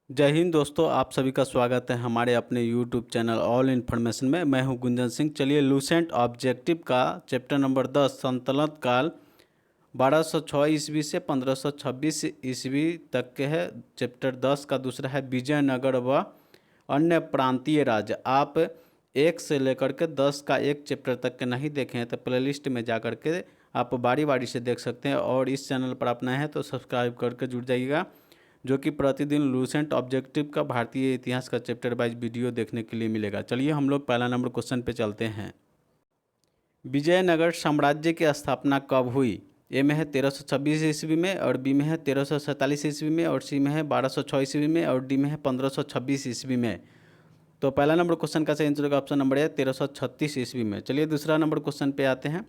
जय हिंद दोस्तों, आप सभी का स्वागत है हमारे अपने यूट्यूब चैनल ऑल इन्फॉर्मेशन में। मैं हूं गुंजन सिंह। चलिए, लूसेंट ऑब्जेक्टिव का चैप्टर नंबर 10 सल्तनत काल 1206 ईस्वी से 1526 ईस्वी तक के है। चैप्टर 10 का दूसरा है विजयनगर व अन्य प्रांतीय राज्य। आप 1 से लेकर के 10 का एक चैप्टर तक के नहीं देखे हैं तो प्लेलिस्ट में जा कर के आप बारी बारी से देख सकते हैं। और इस चैनल पर आप नए हैं तो सब्सक्राइब करके जुड़ जाइएगा, जो कि प्रतिदिन लूसेंट ऑब्जेक्टिव का भारतीय इतिहास का चैप्टर वाइज वीडियो देखने के लिए मिलेगा। चलिए हम लोग पहला नंबर क्वेश्चन पे चलते हैं। विजयनगर साम्राज्य की स्थापना कब हुई? ए में है 1326 ईस्वी में, और बी में है 1347 ईस्वी में, और सी में है 1206 ईस्वी में, और डी में है 1526 ईस्वी में। तो पहला नंबर क्वेश्चन का सही आंसर होगा ऑप्शन नंबर है 1336 ईस्वी में। चलिए दूसरा नंबर क्वेश्चन पे आते हैं।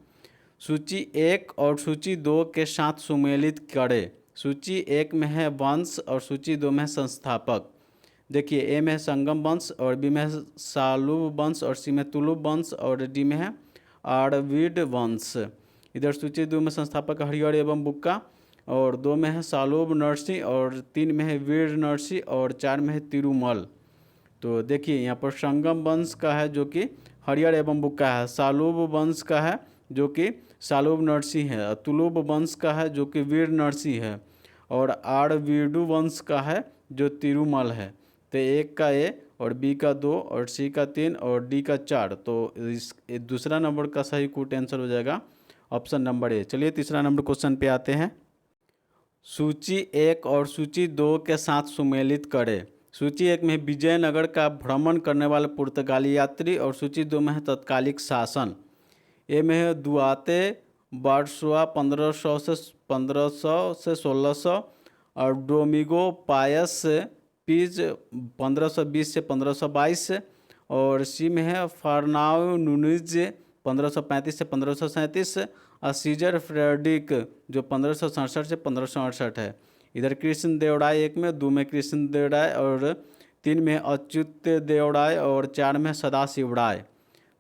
सूची 1 और सूची 2 के साथ सुमेलित करें। सूची 1 में है वंश और सूची 2 में है संस्थापक। देखिए, ए में है संगम वंश, और बी में है सालुब वंश, और सी में तुलुब वंश, और डी में है आरवीड वंश। इधर सूची 2 में संस्थापक हरिहर एवं बुक्का, और 2 में है सालुब नरसिंह, और 3 में है वीर नरसिंह, और 4 में है तिरुमल। तो देखिए यहाँ पर संगम वंश का है जो कि हरिहर एवं बुक्का है, सालुब वंश का है जो कि सालुब नरसिंह है, तुलुब वंश का है जो कि वीर नरसिंह है, और आरवीडु वंश का है जो तिरुमल है। तो एक का ए, और बी का 2, और सी का 3, और डी का 4। तो इस दूसरा नंबर का सही कूट आंसर हो जाएगा ऑप्शन नंबर ए। चलिए तीसरा नंबर क्वेश्चन पे आते हैं। सूची 1 और सूची 2 के साथ सुमेलित करें। सूची 1 में विजयनगर का भ्रमण करने वाले पुर्तगाली यात्री, और सूची 2 में है तत्कालिक शासन। ए में है दुआते बारसुआ 1500 से 1600, और डोमिगो पायस पीज 1520 से 1522, और सी में है फरनाव नुनिज 1535 से 1537, और सीजर फ्रेडरिक जो 1567 से 1568 है। इधर कृष्ण देवराय 1 में, 2 में कृष्ण देवराय, और 3 में अच्युत देवराय, और 4 में सदाशिव राय।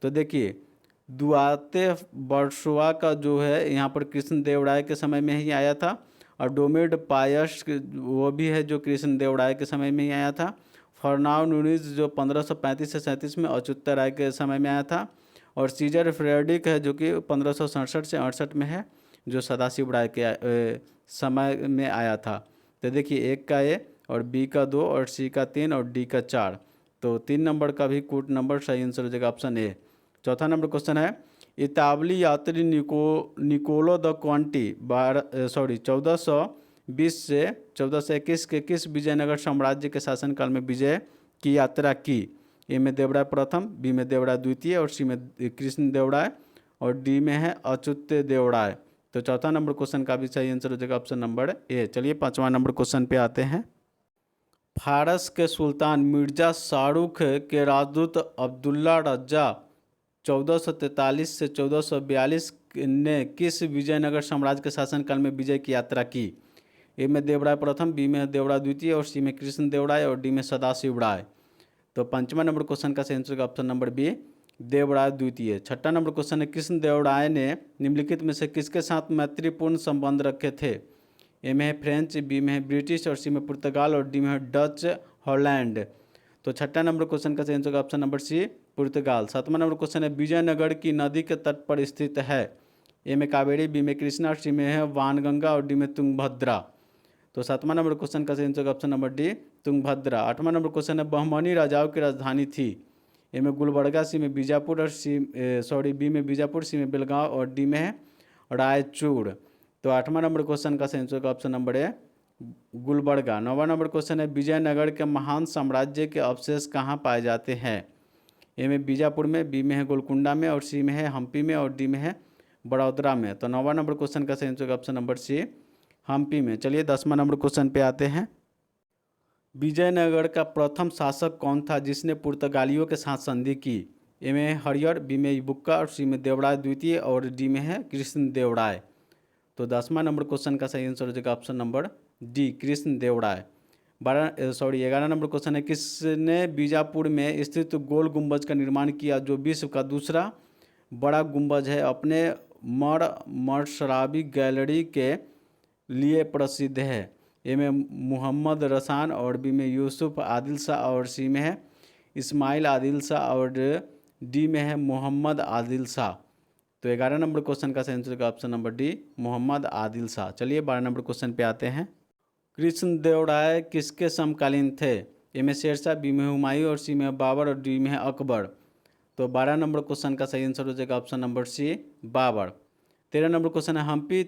तो देखिए, दुआते बरसुआ का जो है यहाँ पर कृष्ण देवराय के समय में ही आया था, और डोमिड पायस वो भी है जो कृष्ण देवराय के समय में ही आया था। फरनाव नुनिज जो 1535 से 37 में अच्युत राय के समय में आया था, और सीजर फ्रेडरिक है जो कि 1567 से 68 में है, जो सदाशिव राय के समय में आया था। तो देखिए, एक का ए, और बी का 2, और सी का 3, और डी का 4। तो 3 नंबर का भी कूट नंबर सही आंसर हो जाएगा ऑप्शन ए। चौथा नंबर क्वेश्चन है। इतावली यात्री निकोलो द क्वांटी 1420 से 1421 के किस विजयनगर साम्राज्य के शासनकाल में विजय की यात्रा की? ए में देवराय प्रथम, बी में देवराय द्वितीय, और सी में कृष्ण देवराय, और डी में है अच्युत देवराय। तो चौथा नंबर क्वेश्चन का भी सही आंसर हो जाएगा ऑप्शन नंबर ए। चलिए पांचवा नंबर क्वेश्चन पे आते हैं। फारस के सुल्तान मिर्जा शाहरुख के राजदूत अब्दुल्ला रज्जा 1443 से 1442 ने किस विजयनगर साम्राज्य के शासनकाल में विजय की यात्रा की? ए में देवराय प्रथम, बी में देवराय द्वितीय, और सी में कृष्ण देवराय, और डी में सदाशिव राय। तो पांचवा नंबर क्वेश्चन का सही answer option number B, Devaraya द्वितीय। छठा नंबर क्वेश्चन है। कृष्ण देवराय ने निम्नलिखित में से किसके साथ मैत्रीपूर्ण संबंध रखे थे? ए में है फ्रेंच, बी में है ब्रिटिश, और सी में पुर्तगाल, और डी में है डच हॉलैंड। तो छठा नंबर क्वेश्चन का सही आंसर ऑप्शन नंबर सी, पुर्तगाल। सातवां नंबर क्वेश्चन है। विजयनगर की नदी के तट पर स्थित है। ए में कावेरी, बी में कृष्णा, और सी में है वानगंगा, और डी में तुंगभद्रा। तो सातवां नंबर क्वेश्चन का सही answer option number D, Tungabhadra. आठवां नंबर क्वेश्चन है। बहमनी राजाओं की राजधानी थी। ए में गुलबर्गा, सी में बीजापुर, और बी में बीजापुर, सी में बेलगांव, और डी में है रायचूर। तो आठवां नंबर क्वेश्चन का सही आंसर ऑप्शन नंबर है गुलबर्गा। नौवां नंबर क्वेश्चन है। विजयनगर के महान साम्राज्य के अवशेष कहाँ पाए जाते हैं? ए में बीजापुर में, बी में है गोलकुंडा में, और सी में है हम्पी में, और डी में है बड़ौदरा में। तो नौवां नंबर क्वेश्चन का सही answer option number C, Hampi में। चलिए 10वां नंबर क्वेश्चन पे आते हैं। विजयनगर का प्रथम शासक कौन था जिसने पुर्तगालियों के साथ संधि की? ए में हरिहर, बी में बुक्का, और सी में देवराय द्वितीय, और डी में है कृष्ण देवराय। तो 10वां नंबर क्वेश्चन का सही आंसर हो जाएगा option number D, Krishna Devaraya. 11 number question है। किसने बीजापुर में स्थित गोल गुंबज का निर्माण किया जो विश्व का दूसरा बड़ा गुंबज है, अपने मरशराबी गैलरी के लिए प्रसिद्ध है? ए में मोहम्मद रसान और बी में यूसुफ आदिल शाह और सी में है इस्माइल आदिल शाह और डी में है मोहम्मद आदिल शाह। तो 11 नंबर क्वेश्चन का सही आंसर होगा option number D Mohammad Adil Shah. चलिए 12 नंबर क्वेश्चन पे आते हैं। कृष्णदेवराय किसके समकालीन थे? ए में शेरशाह, बी में हुमायूं और सी में बाबर और डी में है अकबर। तो 12 नंबर क्वेश्चन का सही आंसर हो जाएगा option number C Babur. 13 number question है हम्पी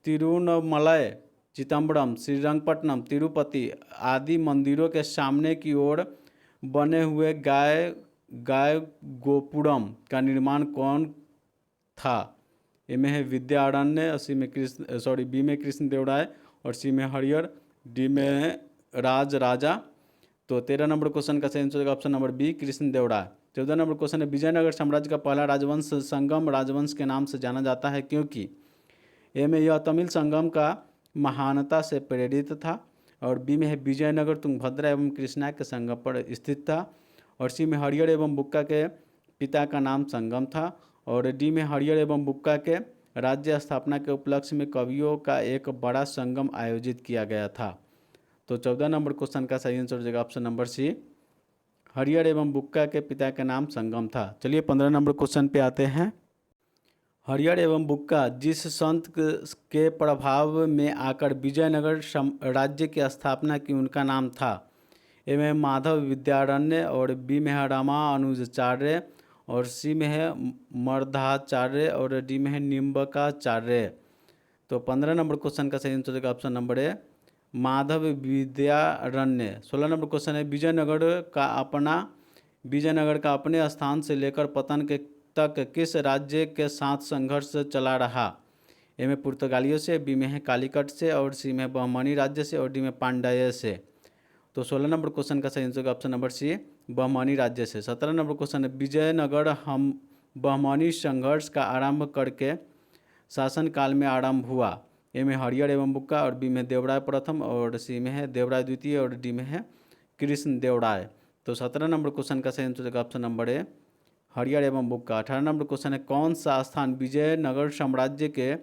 तिरुवन्नमलई, चिदम्बरम, श्रीरंगपट्टनम, तिरुपति आदि मंदिरों के सामने की ओर बने हुए गाय गोपुरम का निर्माण कौन था? ए में है विद्यारण्य, सी में बी में कृष्णदेवराय और सी में हरिहर, डी में है राज राजा। तो 13 नंबर क्वेश्चन का सही आंसर होगा option number B Krishnadevaraya. 14 number question है विजयनगर साम्राज्य का पहला राजवंश संगम राजवंश के नाम से जाना जाता है क्योंकि? ए में यह तमिल संगम का महानता से प्रेरित था और बी में है विजयनगर तुंगभद्रा एवं कृष्णा के संगम पर स्थित था और सी में हरिहर एवं बुक्का के पिता का नाम संगम था और डी में हरिहर एवं बुक्का के राज्य स्थापना के उपलक्ष्य में कवियों का एक बड़ा संगम आयोजित किया गया था। तो 14 नंबर क्वेश्चन का सही आंसर हो जाएगा ऑप्शन नंबर सी हरिहर एवं बुक्का के पिता का नाम संगम था। चलिए 15 नंबर क्वेश्चन पे आते हैं। हरिहर एवं बुक्का जिस संत के प्रभाव में आकर विजयनगर राज्य की स्थापना की उनका नाम था? ए में माधव विद्यारण्य और बी में है रामानुजाचार्य और सी में है मर्धाचार्य और डी में है निम्बकाचार्य। तो 15 नंबर क्वेश्चन का सही आंसर होगा ऑप्शन नंबर ए माधव विद्यारण्य। 16 नंबर क्वेश्चन है विजयनगर का अपने स्थान से लेकर पतन के तक किस राज्य के साथ संघर्ष चला रहा? ए में पुर्तगालियों से, बी में है कालीकट से और सी में बहमनी राज्य से और डी में पांड्य से। तो 16 नंबर क्वेश्चन का सही आंसर होगा ऑप्शन नंबर सी बहमनी राज्य से। 17 नंबर क्वेश्चन है विजयनगर हम बहमनी संघर्ष का आरंभ करके शासनकाल में आरंभ हुआ? ए में हरिहर एवं बुक्का और बी में देवराय प्रथम और सी में है देवराय द्वितीय और डी में है कृष्णदेवराय। तो 17 नंबर क्वेश्चन का सही आंसर होगा ऑप्शन नंबर ए हरिहर एवं बुक्का। 18 नंबर क्वेश्चन है कौन सा स्थान विजयनगर साम्राज्य के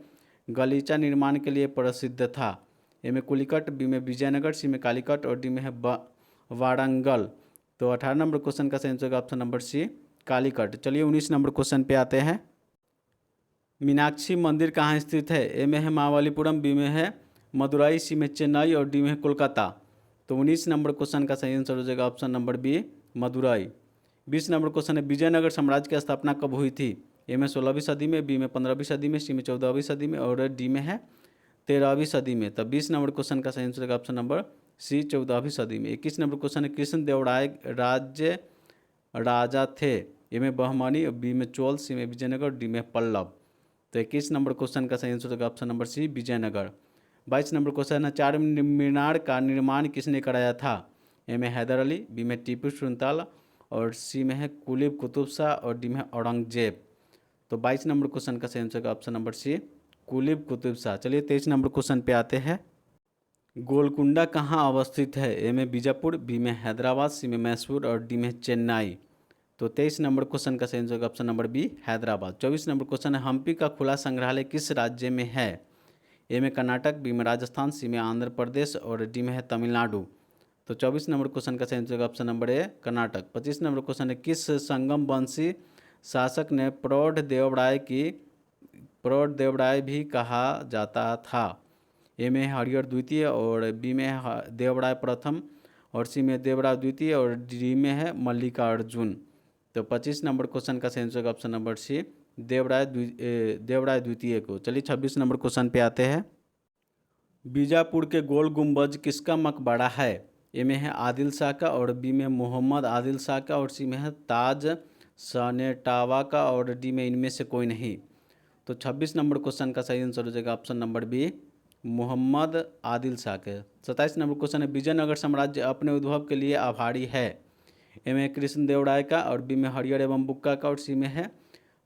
गलीचा निर्माण के लिए प्रसिद्ध था? ए में कुलिकट, बी में विजयनगर, सी में कालीकट और डी में है वारंगल। तो 18 नंबर क्वेश्चन का सही आंसर होगा ऑप्शन नंबर सी कालीकट। चलिए 19 नंबर क्वेश्चन पे आते हैं। मीनाक्षी मंदिर कहाँ स्थित है? ए में है महाबलीपुरम, बी में है मदुरई, सी में चेन्नई और डी में है कोलकाता। तो 19 नंबर क्वेश्चन का सही आंसर हो जाएगा option number B Madurai. 20 number question है विजयनगर साम्राज्य की स्थापना कब हुई थी? ए में 16वीं सदी में, बी में 15वीं सदी में, सी में 14वीं सदी में और डी में है 13वीं सदी में। तब 20 नंबर क्वेश्चन का सही आंसर होगा ऑप्शन नंबर सी 14वीं सदी में। 21 नंबर क्वेश्चन है कृष्णदेवराय राज्य राजा थे? ए में बहमनी, बी में चोल, सी में विजयनगर, डी में पल्लव। तो 21 नंबर क्वेश्चन का सही आंसर होगा option number C Vijayanagara. 22 number question है चार मीनार का निर्माण किसने कराया था? ए में हैदर अली, बी में टीपू सुल्तान और सी में है कुलीब कुतुब शाह और डी में है औरंगजेब। तो 22 नंबर क्वेश्चन का सही आंसर होगा option number C Quli Qutub Shah. चलिए 23 नंबर क्वेश्चन पे आते हैं। गोलकुंडा कहाँ अवस्थित है? ए में बीजापुर, बी में हैदराबाद, सी में मैसूर और डी में चेन्नई। तो 23 नंबर क्वेश्चन का सही आंसर होगा option number B Hyderabad. 24 number question है हम्पी का खुला संग्रहालय किस राज्य में है? ए में कर्नाटक, बी में राजस्थान, सी में आंध्र प्रदेश और डी में है तमिलनाडु। तो 24 नंबर क्वेश्चन का सही आंसर होगा ऑप्शन नंबर ए कर्नाटक। 25 नंबर क्वेश्चन है किस संगम वंशी शासक ने प्रौढ़ देवराय भी कहा जाता था? ए में हरिहर द्वितीय और बी में देवराय प्रथम और सी में देवराय द्वितीय और डी में है मल्लिकार्जुन। तो 25 नंबर क्वेश्चन का सही आंसर होगा ऑप्शन नंबर सी देवराय द्वितीय को। चलिए 26 नंबर क्वेश्चन पे आते हैं। बीजापुर के गोल गुंबज किसका मकबरा है? ए में है आदिल शाह का और बी में मोहम्मद आदिल शाह का और सी में है ताज सनेटावा का और डी में इनमें से कोई नहीं। तो 26 नंबर क्वेश्चन का सही आंसर हो जाएगा option number B Mohammad Adil Shah के। 27 नंबर क्वेश्चन है विजयनगर साम्राज्य अपने उद्भव के लिए आभारी है? ए में कृष्णदेवराय का और बी में हरिहर एवं बुक्का का और सी में है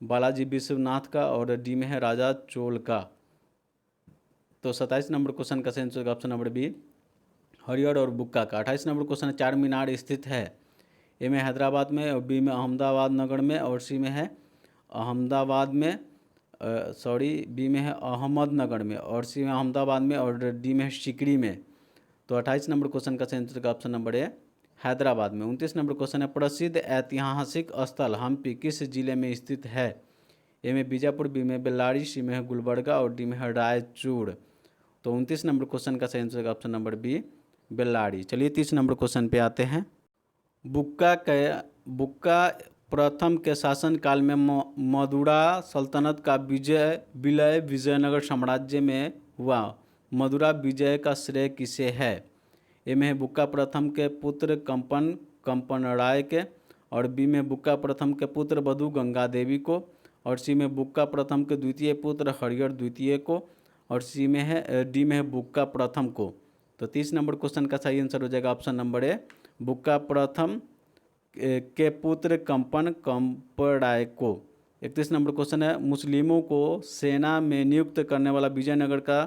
बालाजी विश्वनाथ का और डी में है राजा चोल का। तो 27 नंबर क्वेश्चन का सही आंसर होगा ऑप्शन नंबर बी हरिहर और बुक्का का। 28 नंबर क्वेश्चन है चार मीनार स्थित है? ए में हैदराबाद में और बी में अहमदाबाद नगर में और सी में है अहमदाबाद में बी में है अहमदनगर में, और सी में अहमदाबाद में, और डी में है सिकरी में। तो 28 नंबर क्वेश्चन का सही आंसर का ऑप्शन नंबर ए हैदराबाद में। 29 नंबर क्वेश्चन है, प्रसिद्ध ऐतिहासिक स्थल हम्पी किस जिले में स्थित है? ए में बीजापुर, बी में बेल्लारी, सी में है गुलबर्गा, और डी में है रायचूर। तो 29 नंबर क्वेश्चन का सही आंसर का ऑप्शन नंबर बी बेल्लारी। चलिए 30 नंबर क्वेश्चन पे आते हैं। बुक्का प्रथम के शासनकाल में मदुरा सल्तनत का विलय विजयनगर साम्राज्य में हुआ। मदुरा विजय का श्रेय किसे है? ए में है बुक्का प्रथम के पुत्र कंपन राय के, और बी में बुक्का प्रथम के पुत्र बधु गंगा देवी को, और सी में बुक्का प्रथम के द्वितीय पुत्र हरिहर द्वितीय को, और डी में है बुक्का प्रथम को। तो 30 नंबर क्वेश्चन का सही आंसर हो जाएगा ऑप्शन नंबर ए बुक्का प्रथम के पुत्र कंपराय को। 31 नंबर क्वेश्चन है, मुस्लिमों को सेना में नियुक्त करने वाला विजयनगर का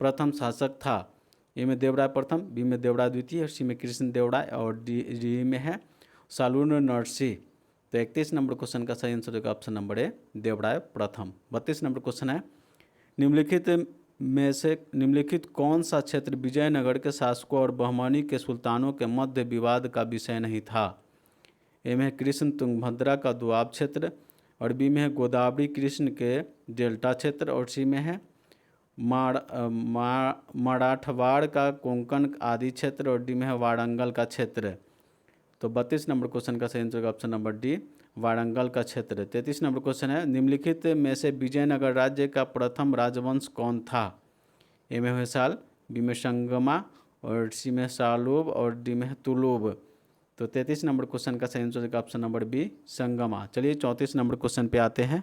प्रथम शासक था। ए में देवराय प्रथम, बी में देवराय द्वितीय, और सी में कृष्ण देवराय, और डी में है सालून नरसिंह। तो 31 नंबर क्वेश्चन का सही आंसर होगा ऑप्शन नंबर ए देवराय प्रथम। 32 नंबर क्वेश्चन है, निम्नलिखित कौन सा क्षेत्र विजयनगर के शासकों और बहमनी के सुल्तानों के मध्य विवाद का विषय नहीं था? ए में है कृष्ण तुंगभद्रा का दोआब क्षेत्र, और बी में है गोदावरी कृष्ण के डेल्टा क्षेत्र, और सी में है मराठवाड़ का कोंकण आदि क्षेत्र, और डी में है वारंगल का क्षेत्र। तो 32 नंबर क्वेश्चन का सही answer option number D Warangal का क्षेत्र। 33 नंबर क्वेश्चन है, निम्नलिखित में से विजयनगर राज्य का प्रथम राजवंश कौन था? ए में होयसाल, बी में संगमा, और सी में सालूब, और डी में तुलुब। तो 33 नंबर क्वेश्चन का सही आंसर का ऑप्शन नंबर बी संगमा। चलिए 34 नंबर क्वेश्चन पे आते हैं।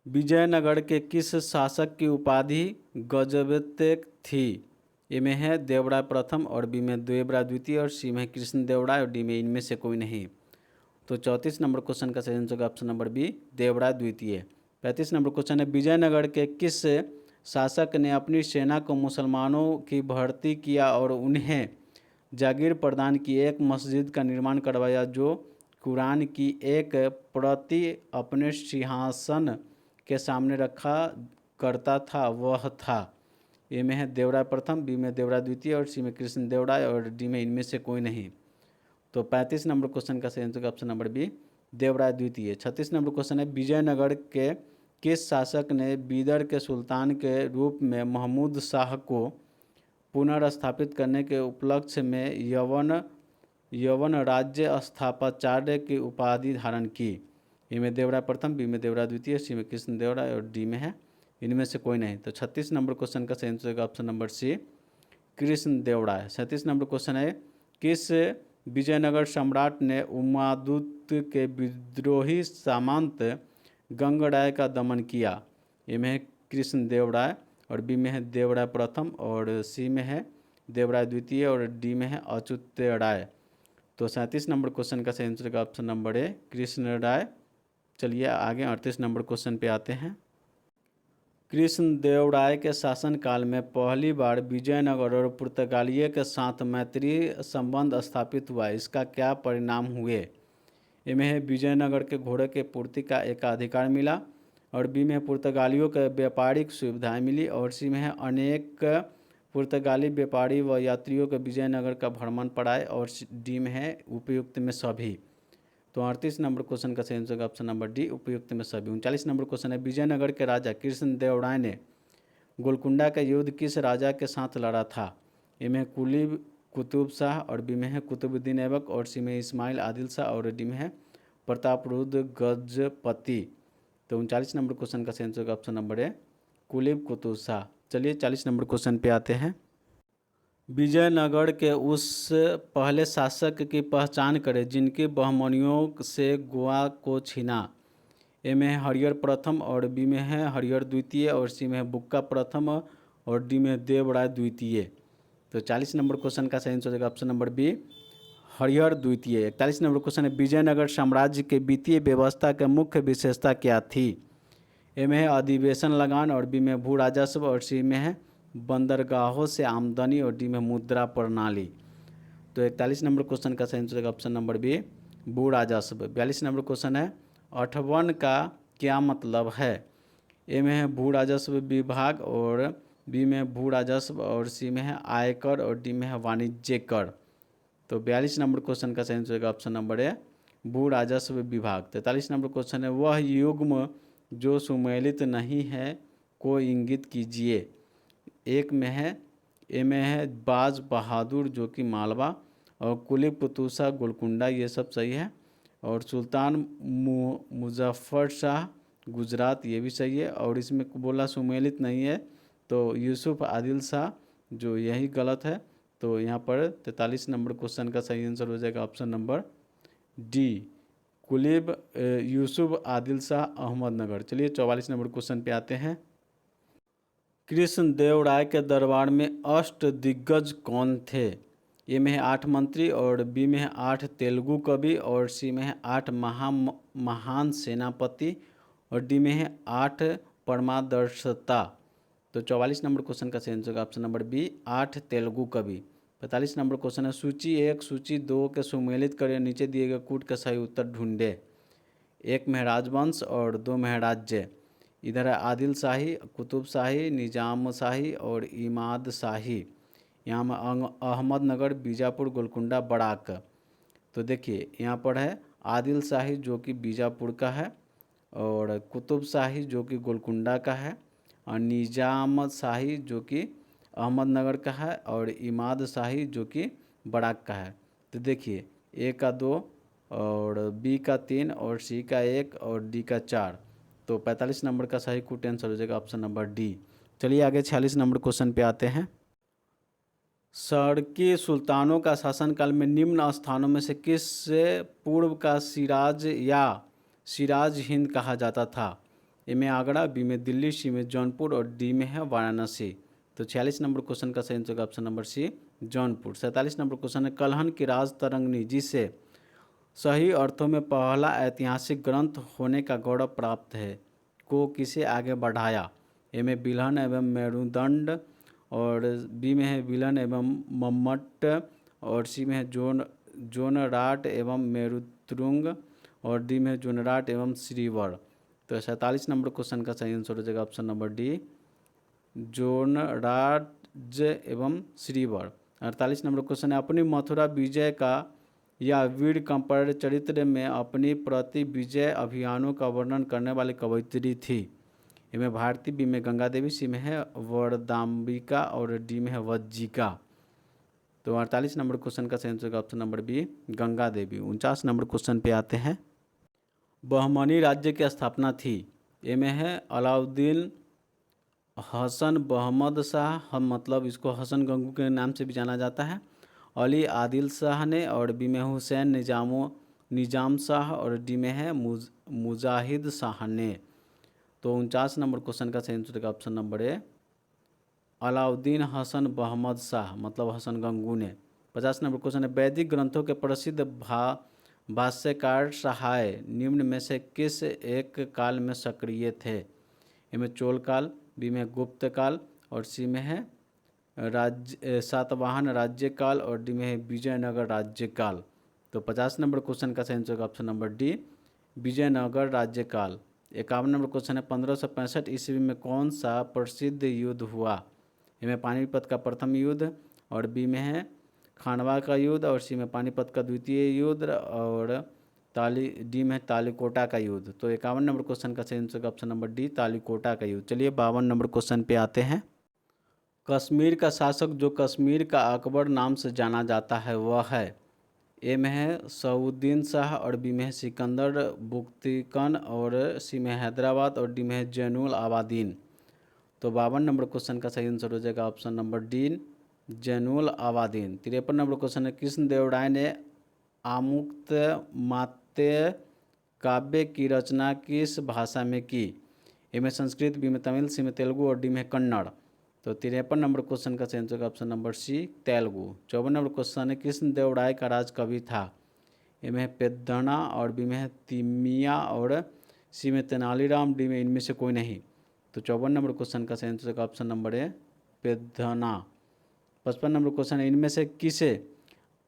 विजयनगर के किस शासक की उपाधि गजबते थी? ए में है देवराय प्रथम, और बी में देवराय द्वितीय, और सी में है कृष्ण देवराय, और डी में इनमें से कोई नहीं। तो 34 नंबर क्वेश्चन का सही answer option number B Devaraya द्वितीय। 35 नंबर क्वेश्चन है, विजयनगर के किस शासक ने अपनी सेना को मुसलमानों की भर्ती किया और उन्हें जागीर प्रदान की एक मस्जिद का निर्माण करवाया जो कुरान की एक प्रति अपने सिंहासन के सामने रखा करता था वह था? ए में है देवराय प्रथम, बी में देवराय द्वितीय, और सी में कृष्ण देवराय, और डी में इनमें से कोई नहीं। तो 35 नंबर क्वेश्चन का सही answer option number B Devaraya द्वितीय। 36 नंबर क्वेश्चन है, विजयनगर के किस शासक ने बीदर के सुल्तान के रूप में महमूद शाह को पुनर्स्थापित करने के उपलक्ष्य में यवन राज्य स्थापनाचार्य की उपाधि धारण की? ए में देवराय प्रथम, बी में देवराय द्वितीय, सी में कृष्ण देवराय, और डी में है इनमें से कोई नहीं। तो 36 नंबर क्वेश्चन का सही answer option number C Krishna Devaraya. 37 number question है, किस विजयनगर सम्राट ने उमादुत के विद्रोही सामंत गंगराय का दमन किया? ए में है कृष्ण देवराय, और बी में है देवराय प्रथम, और सी में है देवराय द्वितीय, और डी में है अच्युत राय। तो 37 नंबर क्वेश्चन का सही आंसर का ऑप्शन नंबर ए कृष्ण राय। चलिए आगे 38 नंबर क्वेश्चन पे आते हैं। कृष्ण देवराय के शासनकाल में पहली बार विजयनगर और पुर्तगालियों के साथ मैत्री संबंध स्थापित हुआ, इसका क्या परिणाम हुए? ए में है विजयनगर के घोड़े के पूर्ति का एकाधिकार मिला, और बी में पुर्तगालियों के व्यापारिक सुविधाएं मिली, और सी में है अनेक पुर्तगाली व्यापारी व यात्रियों के विजयनगर का भ्रमण पड़ाए, और डी में है उपयुक्त में सभी। तो 38 नंबर क्वेश्चन का सही आंसर ऑप्शन नंबर डी उपयुक्त में सभी। 39 नंबर क्वेश्चन है, विजयनगर के राजा कृष्ण देवराय ने गोलकुंडा का युद्ध किस राजा के साथ लड़ा था? ए में कुलीब कुतुब शाह, और बी में है कुतुबुद्दीन ऐबक, और सी में इस्माइल आदिल शाह, और डी में है प्रतापरुद्र गजपति। तो 39 नंबर क्वेश्चन का सही answer option number A Quli Qutub Shah. चलिए 40 नंबर क्वेश्चन पे आते हैं। विजयनगर के उस पहले शासक की पहचान करें जिनकी बहमनियों से गोवा को छीना। ए में है हरिहर प्रथम, और बी में है हरिहर द्वितीय, और सी में है बुक्का प्रथम, और डी में है देवराय द्वितीय। तो 40 नंबर क्वेश्चन का सही answer option number B Harihara द्वितीय। 41 नंबर क्वेश्चन है, विजयनगर साम्राज्य के वित्तीय व्यवस्था के मुख्य विशेषता क्या थी? ए में है अधिवेशन लगान, और बी में भू राजस्व, और सी में है बंदरगाहों से आमदनी, और डी में मुद्रा प्रणाली। तो 41 नंबर क्वेश्चन का सही आंसर ऑप्शन नंबर बी भू राजस्व। 42 नंबर क्वेश्चन है, अठवन का क्या मतलब है? ए में है भू राजस्व विभाग और बी में है भू राजस्व और सी में है आयकर और डी में है वाणिज्य कर। तो 42 नंबर क्वेश्चन का सही आंसर होगा ऑप्शन नंबर ए भू राजस्व विभाग। 43 नंबर क्वेश्चन है वह युग्म जो सुमेलित नहीं है को इंगित कीजिए। एक में है ए में है बाज बहादुर जो कि मालवा और कुली पुतूसा गोलकुंडा ये सब सही है। और सुल्तान मुजफ्फर शाह गुजरात ये भी सही है। और इसमें बोला सुमेलित नहीं है तो यूसुफ आदिल शाह जो यही गलत है। तो यहाँ पर 43 नंबर क्वेश्चन का सही आंसर हो जाएगा option number D Quli Yusuf Adil Shah Ahmadnagar. चलिए 44 नंबर क्वेश्चन पे आते हैं। कृष्ण देव राय के दरबार में अष्ट दिग्गज कौन थे। ए में है 8 मंत्री और बी में है 8 तेलुगु कवि और सी में है 8 महान सेनापति और डी में है 8 परमादर्शता। तो 44 नंबर क्वेश्चन का सही answer option number B 8 Telugu कवि। 45 नंबर क्वेश्चन है सूची 1 सूची 2 के सुमेलित करें नीचे दिए गए कूट का सही उत्तर ढूंढे। 1 में है राजवंश और 2 में है राज्य। इधर है आदिल शाही कुतुब शाही निजाम शाही और इमाद शाही। यहाँ में अहमदनगर बीजापुर गोलकुंडा बड़ाक। तो देखिए यहाँ पर है आदिल शाही जो कि बीजापुर का है और कुतुब शाही जो कि गोलकुंडा का है और निजाम शाही जो कि अहमदनगर का है और इमाद शाही जो कि बड़ाक का है। तो देखिए ए का 2 और बी का 3 और सी का 1 और डी का 4। तो 45 नंबर का सही कूट आंसर हो जाएगा ऑप्शन नंबर डी। चलिए आगे 46 नंबर क्वेश्चन पे आते हैं। शर्की सुल्तानों का शासनकाल में निम्न स्थानों में से किस पूर्व का सिराज या सिराज हिंद कहा जाता था। ए में आगरा बी में दिल्ली सी में जौनपुर और डी में है वाराणसी। तो 46 नंबर क्वेश्चन का सही answer option number C Jaunpur. 47 number question है कल्हण की राज तरंगिणी जिसे सही अर्थों में पहला ऐतिहासिक ग्रंथ होने का गौरव प्राप्त है को किसे आगे बढ़ाया। ए में बिल्हन एवं मेरुदंड और बी में है विलन एवं मम्मट और सी में है जोनराट एवं मेरुतुंग और डी में है जोनराट एवं श्रीवर। तो 47 नंबर क्वेश्चन का सही आंसर हो जाएगा ऑप्शन नंबर डी जोनराट एवं श्रीवर। 48 नंबर क्वेश्चन है अपनी मथुरा विजय का या वीर कंपर चरित्र में अपनी प्रति विजय अभियानों का वर्णन करने वाली कवयित्री थी। ए में भारती बी में गंगा देवी सी में है वरदाम्बिका और डी में है वज्जिका। तो 48 नंबर क्वेश्चन का सही answer option number B Ganga Devi. 49 number question पे आते हैं। बहमनी राज्य की स्थापना थी। ए में है अलाउद्दीन हसन बहमद शाह मतलब इसको हसन गंगू के नाम से भी जाना जाता है अली आदिल शाह ने और बी में हुसैन निजाम शाह और डी में है मुजाहिद शाह ने। तो 49 नंबर क्वेश्चन का सही answer option number A Alauddin Hasan Bahman Shah मतलब हसन गंगू ने। 50 नंबर क्वेश्चन है वैदिक ग्रंथों के प्रसिद्ध भाष्यकार सहाय निम्न में से किस एक काल में सक्रिय थे। ए में चोल काल बी में गुप्त काल और सी में है सातवाहन राज्य काल और डी में है विजयनगर राज्य काल। तो 50 नंबर क्वेश्चन का सही answer option number D Vijayanagara राज्य काल। 51 नंबर क्वेश्चन है 1565 ईस्वी में कौन सा प्रसिद्ध युद्ध हुआ। ए में पानीपत का प्रथम युद्ध और बी में है खानवा का युद्ध और सी में पानीपत का द्वितीय युद्ध और डी में तालीकोटा का युद्ध। तो 51 नंबर क्वेश्चन का सही answer option number D Talikota का युद्ध। चलिए 52 नंबर क्वेश्चन पे आते हैं। कश्मीर का शासक जो कश्मीर का अकबर नाम से जाना जाता है वह है। ए में है सऊद्दीन शाह और बी में है सिकंदर बुगतिकन और सी में हैदराबाद और डी में है जैनुल आबादीन। तो 52 नंबर क्वेश्चन का सही आंसर हो जाएगा option number D Zainul Abidin. 53 number question है कृष्ण देव राय ने आमुक्तमाल्य काव्य की रचना किस भाषा में की। ए में संस्कृत बी में तमिल सी में तेलुगु और डी में कन्नड़। तो 53 नंबर क्वेश्चन का सही answer option number C Telugu. 54 number question है कृष्ण देव राय का राज कवि था। ए में है पेद्धना और बी में है तिम्मिया और सी में तेनालीराम डी में इनमें से कोई नहीं। तो 54 नंबर क्वेश्चन का सही आंसर ऑप्शन नंबर है पेद्धना। 55 नंबर क्वेश्चन है इनमें से किसे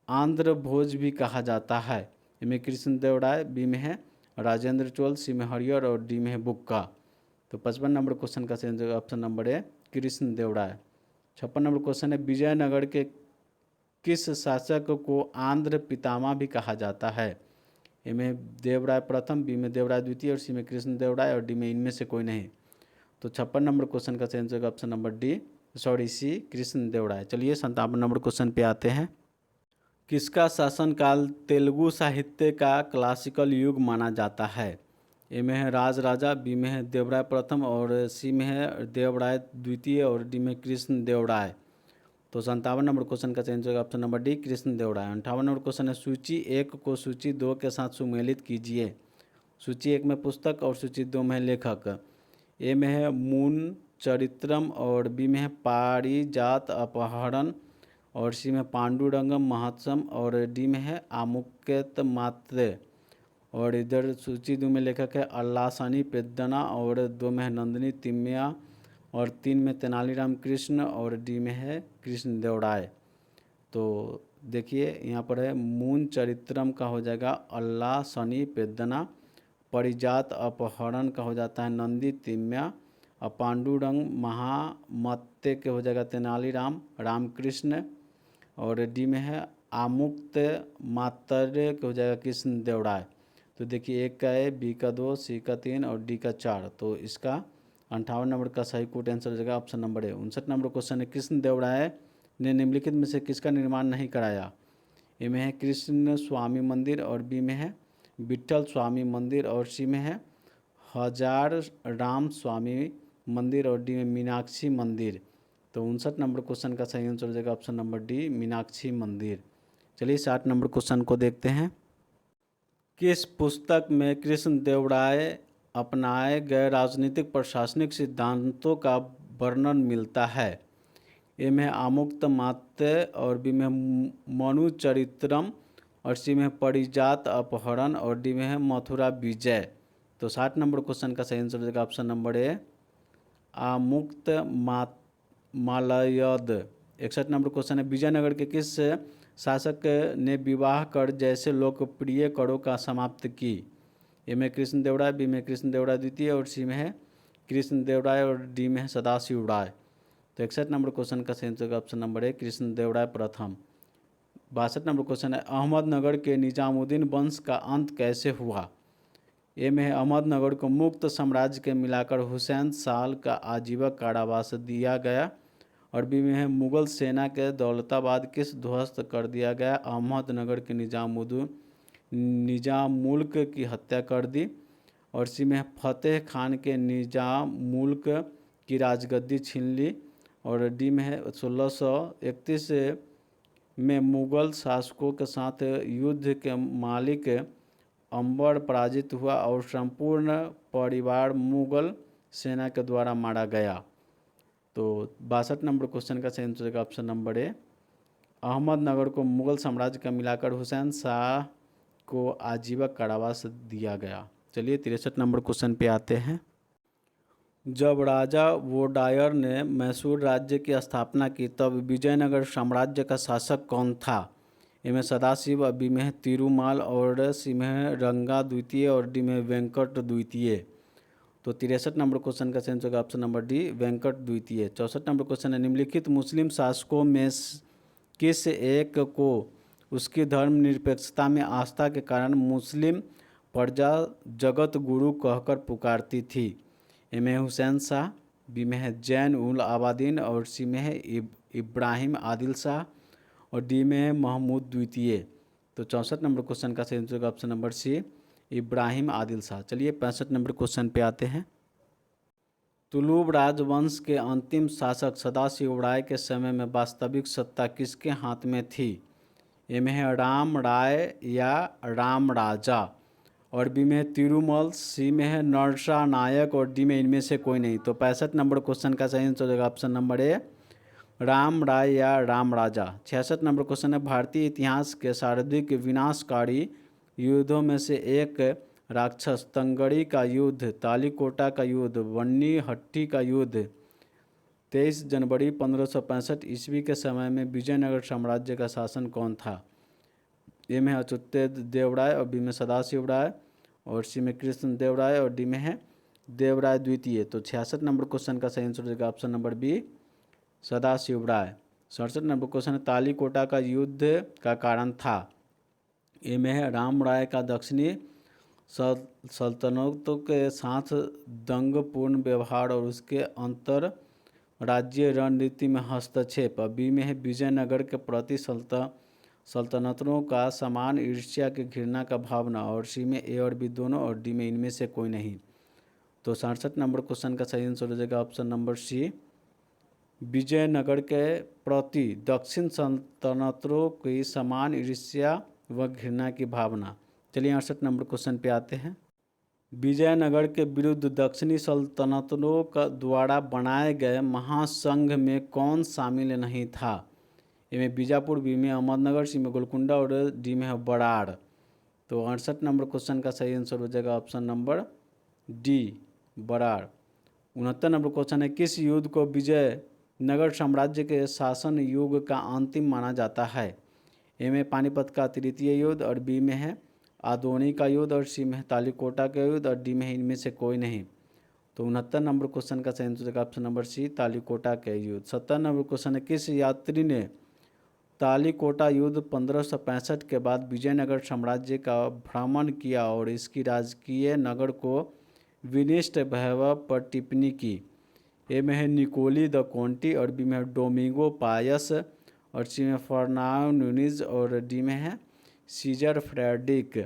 आंध्र भोज भी कहा जाता है। ए में कृष्ण देव राय बी में है राजेंद्र चोल सी में हरियर और डी में है बुक्का। तो 55 नंबर क्वेश्चन का सही आंसर ऑप्शन नंबर ए कृष्ण देवराय। 56 नंबर क्वेश्चन है विजयनगर के किस शासक को आंध्र पितामह भी कहा जाता है? ए में देवराय प्रथम, बी में देवराय द्वितीय और सी में कृष्ण देवराय और डी में इनमें से कोई नहीं। तो 56 नंबर क्वेश्चन का सही आंसर ऑप्शन नंबर डी सी कृष्ण देवराय। चलिए 57 नंबर क्वेश्चन पे आते हैं। किसका शासनकाल तेलुगु साहित्य का क्लासिकल युग माना जाता है? ए में है राज राजा, बी में है देवराय प्रथम और सी में है देवराय द्वितीय और डी में कृष्ण देवराय। तो 57 नंबर क्वेश्चन का चयन होगा option number D Krishna Devaraya. 58 number question है सूची 1 को सूची 2 के साथ सुमेलित कीजिए। सूची 1 में पुस्तक और सूची 2 में लेखक। ए में है मून चरित्रम और बी में है पारिजात अपहरण और सी में पांडुरंगम महत्सम और डी में है आमुक्यत मात्र। और इधर सूची 2 में लेखक है अल्लासानी पेद्दना और 2 में है नंदिनी तिम्मिया और 3 में तेनालीराम कृष्ण और डी में है कृष्ण देवराय। तो देखिए यहाँ पर है मून चरित्रम का हो जाएगा अल्लासानी पेद्दना, परिजात अपहरण का हो जाता है नंदी तिम्या और पांडुरंग महामत्ते के हो जाएगा तेनालीराम रामकृष्ण और डी में है आमुक्त मात्रे के हो जाएगा कृष्ण देवराय। तो देखिए एक का है, बी का 2, सी का 3 और डी का 4। तो इसका 58 नंबर का सही कोट आंसर हो जाएगा ऑप्शन नंबर ए। 59 नंबर क्वेश्चन है कृष्ण देवराय ने निम्नलिखित में से किसका निर्माण नहीं कराया? ए में है कृष्ण स्वामी मंदिर और बी में है विठल स्वामी मंदिर और सी में है हजार राम स्वामी मंदिर और डी में मीनाक्षी मंदिर। तो 59 नंबर क्वेश्चन का सही आंसर हो जाएगा ऑप्शन नंबर डी मीनाक्षी मंदिर। चलिए 60 नंबर क्वेश्चन को देखते हैं। किस पुस्तक में कृष्ण देवराय अपनाए गए राजनीतिक प्रशासनिक सिद्धांतों का वर्णन मिलता है? ए में आमुक्त मात्य और बी में मनु चरित्रम और सी में परिजात अपहरण और डी में है मथुरा विजय। तो 60 नंबर क्वेश्चन का सही आंसर हो जाएगा option number A Amuktamalyada. 61 number question है विजयनगर के किस शासक ने विवाह कर जैसे लोकप्रिय करों का समाप्त की? ए में कृष्ण देवराय, बी में कृष्ण देवराय द्वितीय और सी में है कृष्ण देवराय और डी में है सदाशिव राय। तो 61 नंबर क्वेश्चन का सही आंसर ऑप्शन नंबर है कृष्ण देवराय प्रथम। 62 नंबर क्वेश्चन है अहमदनगर के निजामुद्दीन वंश का अंत कैसे हुआ? ए में है अहमदनगर को मुक्त साम्राज्य के मिलाकर हुसैन साल का आजीवन कारावास दिया गया और बी में है मुगल सेना के दौलताबाद किस ध्वस्त कर दिया गया? अहमदनगर के निजाम मुल्क की हत्या कर दी और सी में फतेह खान के निजाम मुल्क की राजगद्दी छीन ली और डी में है 1631 में मुगल शासकों के साथ युद्ध के मालिक अंबर पराजित हुआ और संपूर्ण परिवार मुगल सेना के द्वारा मारा गया। तो 62 नंबर क्वेश्चन का सही आंसर ऑप्शन नंबर ए अहमदनगर को मुगल साम्राज्य का मिलाकर हुसैन शाह को आजीवन कारावास दिया गया। चलिए 63 नंबर क्वेश्चन पे आते हैं। जब राजा वोडायर ने मैसूर राज्य की स्थापना की तब विजयनगर साम्राज्य का शासक कौन था? ए में सदाशिव, बी में तिरुमाल और सी में रंगा द्वितीय और डी में वेंकट द्वितीय। तो 63 नंबर क्वेश्चन का सही आंसर होगा ऑप्शन नंबर डी वेंकट द्वितीय। 64 नंबर क्वेश्चन है निम्नलिखित मुस्लिम शासकों में किस एक को उसकी धर्मनिरपेक्षता में आस्था के कारण मुस्लिम प्रजा जगत गुरु कहकर पुकारती थी? ए में हुसैन शाह, बी में है जैन उल आबादीन और सी में है इब्राहिम आदिल शाह और डी में है महमूद द्वितीय। तो 64 नंबर क्वेश्चन का सही answer option number C Ibrahim Adil Shah. चलिए 65 नंबर क्वेश्चन पे आते हैं। तुलुब राजवंश के अंतिम शासक सदाशिव राय के समय में वास्तविक सत्ता किसके हाथ में थी? ए में है राम राय या राम राजा और बी में है तिरुमल, सी में है नरसा नायक और डी में इनमें से कोई नहीं। तो 65 नंबर क्वेश्चन का सही आंसर होगा ऑप्शन नंबर ए राम राय या राम राजा। 66 नंबर क्वेश्चन है भारतीय इतिहास के सर्वाधिक विनाशकारी युद्धों में से एक राक्षस तंगड़ी का युद्ध, तालीकोटा का युद्ध, वन्नी हट्टी का युद्ध 23 जनवरी 1565 ईस्वी के समय में विजयनगर साम्राज्य का शासन कौन था? ए में है अच्युत देवराय और बी में सदाशिव राय और सी में कृष्ण देवराय और डी में है देवराय द्वितीय। तो 66 नंबर क्वेश्चन का सही आंसर हो जाएगा ऑप्शन नंबर बी, सदाशिव राय। 67 नंबर क्वेश्चन है, तालीकोटा का युद्ध का कारण था। ए में है राम राय का दक्षिणी सल्तनतों के साथ दंगपूर्ण व्यवहार और उसके अंतर राज्य रणनीति में हस्तक्षेप। बी में है विजयनगर के प्रति सल्तनतों का समान ईर्ष्या की घृणा का भावना। और सी में ए और बी दोनों, और डी में इनमें से कोई नहीं। तो 67 नंबर क्वेश्चन का सही आंसर हो जाएगा ऑप्शन नंबर सी, विजयनगर के प्रति दक्षिण सल्तनतों की समान ईर्ष्या व घृणा की भावना। चलिए 68 नंबर क्वेश्चन पे आते हैं। विजयनगर के विरुद्ध दक्षिणी सल्तनतों का द्वारा बनाए गए महासंघ में कौन शामिल नहीं था। ए में बीजापुर, बी में अहमदनगर, सी में गोलकुंडा और डी में है बराड़। तो 68 नंबर क्वेश्चन का सही आंसर हो जाएगा option number D, Brar. 69 number question है, किस युद्ध को विजयनगर साम्राज्य के शासन युग का अंतिम माना जाता है। ए में पानीपत का तृतीय युद्ध, और बी में है आदोनी का युद्ध, और सी में है तालीकोटा का युद्ध, और डी में है इनमें से कोई नहीं। तो 69 नंबर क्वेश्चन का सही आंसर हो जाएगा ऑप्शन नंबर सी, तालीकोटा का युद्ध। 70 नंबर क्वेश्चन है, किस यात्री ने तालीकोटा युद्ध 1565 के बाद विजयनगर साम्राज्य का भ्रमण किया और इसकी राजकीय नगर को विनिष्ट वैभव पर टिप्पणी की। ए में है निकोली द कोंटी, और बी में है डोमिंगो पायस, और सी में फर्नांडो न्यूनीज, और डी में है सीजर फ्रेडरिक।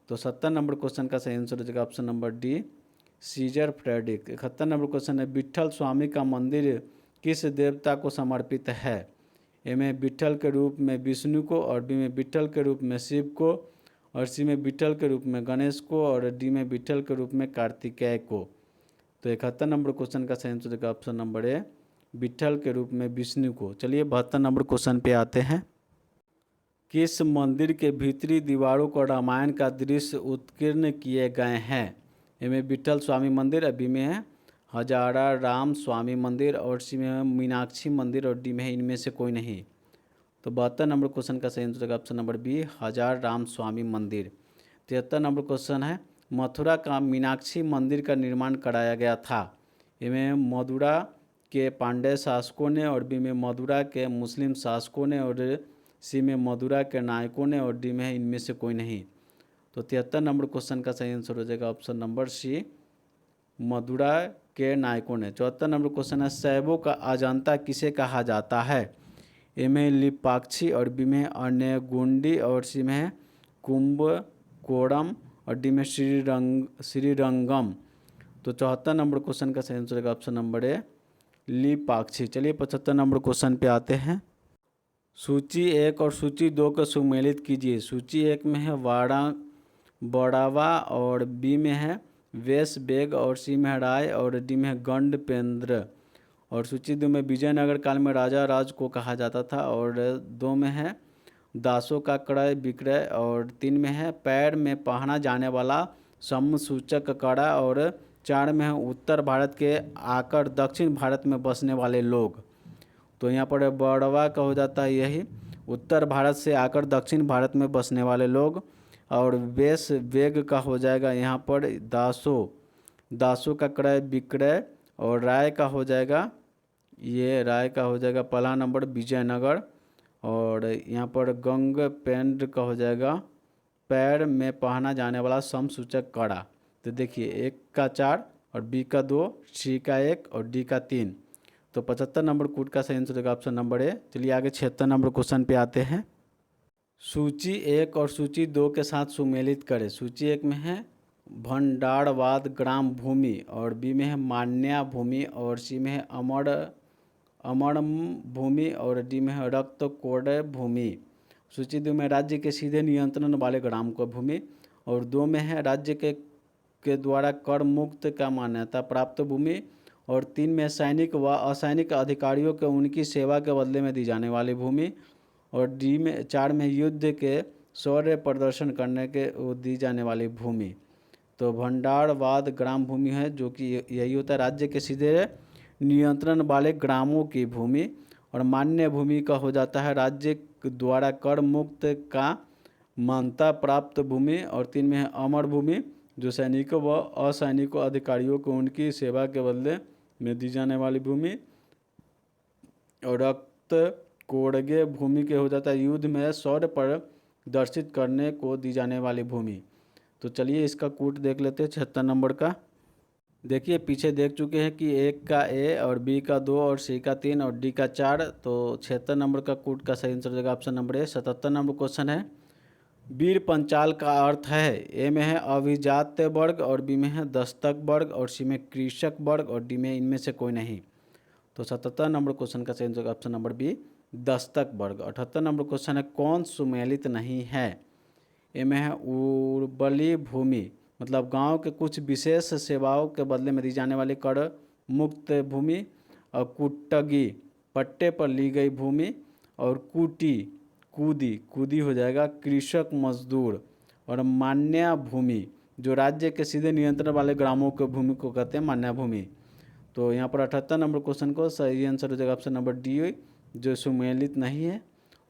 तो 70 नंबर क्वेश्चन का सही आंसर हो जाएगा option number D, Caesar Frederick. 71 number question है, विट्ठल स्वामी का मंदिर किस देवता को समर्पित है। ए में विट्ठल के रूप में विष्णु को, और बी में विट्ठल के रूप में शिव को, और सी में विट्ठल के रूप में गणेश को, और डी में विट्ठल के रूप में कार्तिकेय को। तो 71 नंबर क्वेश्चन का सही आंसर हो जाएगा ऑप्शन नंबर ए, विट्ठल के रूप में विष्णु को। चलिए 72 नंबर क्वेश्चन पे आते हैं। किस मंदिर के भीतरी दीवारों को रामायण का दृश्य उत्कीर्ण किए गए हैं। ए में विट्ठल स्वामी मंदिर, बी में है हजारा राम स्वामी मंदिर, और सी में है मीनाक्षी मंदिर, और डी में है इनमें से कोई नहीं। तो 72 नंबर क्वेश्चन का सही आंसर होगा ऑप्शन नंबर बी, हजार राम स्वामी मंदिर। 73 नंबर क्वेश्चन है, मथुरा का मीनाक्षी मंदिर का निर्माण कराया गया था। ए में मदुरा के पांड्य शासकों ने, और बी में मदुरा के मुस्लिम शासकों ने, और सी में मदुरा के नायकों ने, और डी में है इनमें से कोई नहीं। तो 73 नंबर क्वेश्चन का सही आंसर हो जाएगा ऑप्शन नंबर सी, मदुरा के नायकों ने। 74 नंबर क्वेश्चन है, शैवों का अजंता किसे कहा जाता है। ए में लिपाक्षी, और बी में अनेगुंडी, और सी में है कुंभकोणम, और डी में श्रीरंगम। तो 74 नंबर क्वेश्चन का सही आंसर होगा ऑप्शन नंबर ए, लिपाक्षी। चलिए 75 नंबर क्वेश्चन पे आते हैं। सूची 1 और सूची 2 को सुमेलित कीजिए। सूची 1 में है बड़ावा, और बी में है वेश बेग, और सी में है राय, और डी में है गंडपेंद्र। और सूची 2 में विजयनगर काल में राजा राज को कहा जाता था, और 2 में है दासों का क्रय विक्रय, और 3 में है पैर में पहना जाने वाला समसूचक कड़ा, और 4 में है उत्तर भारत के आकर दक्षिण भारत में बसने वाले लोग। तो यहाँ पर बड़वा का हो जाता है यही, उत्तर भारत से आकर दक्षिण भारत में बसने वाले लोग। और वेश वेग का हो जाएगा यहाँ पर दासों का क्रय विक्रय। और राय का हो जाएगा, ये राय का हो जाएगा पहला नंबर विजयनगर। और यहाँ पर गंग पेंड का हो जाएगा पैर में पहना जाने वाला समसूचक कड़ा। तो देखिए 1 का 4, और बी का 2, सी का 1, और डी का 3। तो 75 नंबर कूट का सही आंसर होगा ऑप्शन नंबर ए। चलिए आगे 76 नंबर क्वेश्चन पे आते हैं। सूची 1 और सूची 2 के साथ सुमेलित करें। सूची 1 में है भंडारवाद ग्राम भूमि, और बी में है मान्या भूमि, और सी में है अमरम भूमि, और डी में है रक्त कोड भूमि। सूची 2 में राज्य के सीधे नियंत्रण वाले ग्राम को भूमि, और 2 में है राज्य के द्वारा कर मुक्त का मान्यता प्राप्त भूमि, और 3 में सैनिक व असैनिक अधिकारियों को उनकी सेवा के बदले में दी जाने वाली भूमि, और डी में 4 में युद्ध के शौर्य प्रदर्शन करने के दी जाने वाली भूमि। तो भंडारवाद ग्राम भूमि है, जो कि यही होता है राज्य के सीधे नियंत्रण वाले ग्रामों की भूमि। और मान्य भूमि का हो जाता है राज्य द्वारा कर मुक्त का मान्यता प्राप्त भूमि, और 3 में है अमर भूमि, जो सैनिकों व असैनिकों अधिकारियों को उनकी सेवा के बदले में दी जाने वाली भूमि। और रक्त कोड़गे भूमि के हो जाता है युद्ध में शौर्य प्रदर्शित करने को दी जाने वाली भूमि। तो चलिए इसका कूट देख लेते हैं 76 नंबर का। देखिए पीछे देख चुके हैं कि एक का ए और बी का 2 और सी का 3 और डी का 4। तो 76 नंबर का कूट का सही आंसर हो जाएगा ऑप्शन नंबर ए। 77 नंबर क्वेश्चन है, वीर पंचाल का अर्थ है। ए में है अभिजात्य वर्ग और बी में है दस्तक वर्ग और सी में कृषक वर्ग और डी में इनमें से कोई नहीं। तो 77 नंबर क्वेश्चन का सही answer option number B Dastak वर्ग। 78 नंबर क्वेश्चन है, कौन सुमेलित नहीं है। ए में है उर्वरी भूमि, मतलब गांव के कुछ विशेष सेवाओं के बदले में दी जाने वाली कर मुक्त भूमि। और कुटगी, पट्टे पर ली गई भूमि। और कूदी हो जाएगा कृषक मजदूर। और मान्या भूमि, जो राज्य के सीधे नियंत्रण वाले ग्रामों के भूमि को कहते हैं मान्या भूमि। तो यहाँ पर 78 नंबर क्वेश्चन को सही आंसर हो जाएगा ऑप्शन नंबर डी, जो सुमेलित नहीं है।